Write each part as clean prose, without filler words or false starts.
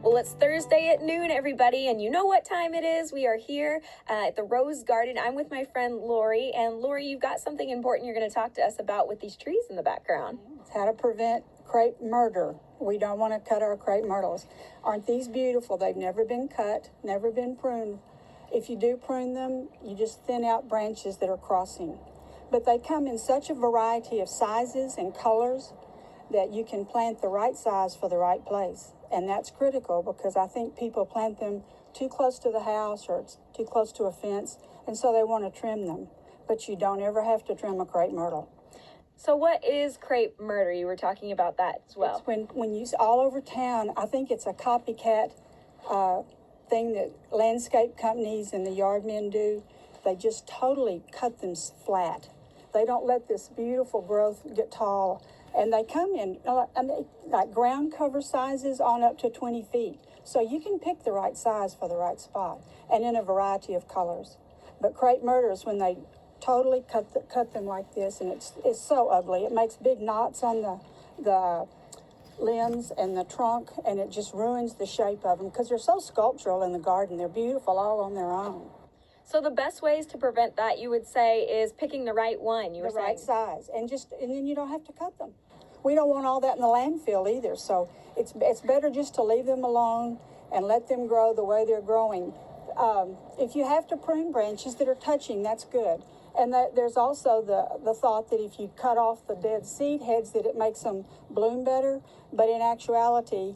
Well, it's Thursday at noon, everybody, and you know what time it is. We are here at the Rose Garden. I'm with my friend Lori, and Lori, you've got something important you're going to talk to us about with these trees in the background. It's how to prevent crepe murder. We don't want to cut our crepe myrtles. Aren't these beautiful? They've never been cut, never been pruned. If you do prune them, you just thin out branches that are crossing. But they come in such a variety of sizes and colors that you can plant the right size for the right place. And that's critical because I think people plant them too close to the house or it's too close to a fence, and so they want to trim them. But you don't ever have to trim a crepe myrtle. So what is crepe murder? You were talking about that as well. It's when you all over town, I think it's a copycat thing that landscape companies and the yard men do. They just totally cut them flat. They don't let this beautiful growth get tall. And they come in like ground cover sizes on up to 20 feet. So you can pick the right size for the right spot and in a variety of colors. But crepe murder is when they totally cut them like this, and it's so ugly. It makes big knots on the limbs and the trunk, and it just ruins the shape of them because they're so sculptural in the garden. They're beautiful all on their own. So the best ways to prevent that, you would say, is picking the right one. You were saying. Right size, and then you don't have to cut them. We don't want all that in the landfill either, so it's better just to leave them alone and let them grow the way they're growing. If you have to prune branches that are touching, that's good. And there's also the thought that if you cut off the dead seed heads that it makes them bloom better, but in actuality,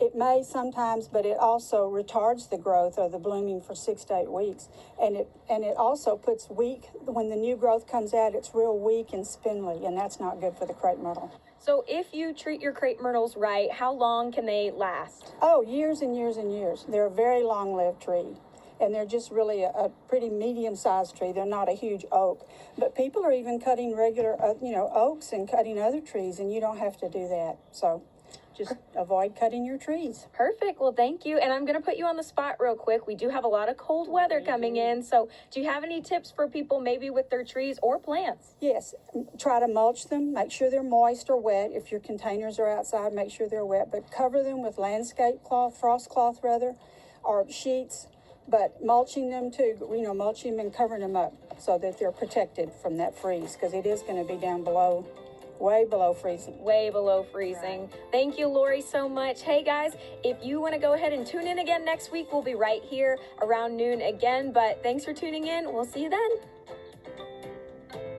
it may sometimes, but it also retards the growth or the blooming for 6 to 8 weeks. And it also puts weak, when the new growth comes out, it's real weak and spindly, and that's not good for the crepe myrtle. So if you treat your crepe myrtles right, how long can they last? Oh, years and years and years. They're a very long-lived tree. And they're just really a pretty medium-sized tree. They're not a huge oak. But people are even cutting regular, oaks and cutting other trees, and you don't have to do that. So just avoid cutting your trees. Perfect. Well, thank you. And I'm going to put you on the spot real quick. We do have a lot of cold weather coming in. So do you have any tips for people maybe with their trees or plants? Yes. Try to mulch them. Make sure they're moist or wet. If your containers are outside, make sure they're wet. But cover them with landscape cloth, frost cloth rather, or sheets. But mulching them too, mulching them and covering them up so that they're protected from that freeze, because it is going to be down below, way below freezing. Way below freezing. Right. Thank you, Lori, so much. Hey, guys, if you want to go ahead and tune in again next week, we'll be right here around noon again. But thanks for tuning in. We'll see you then.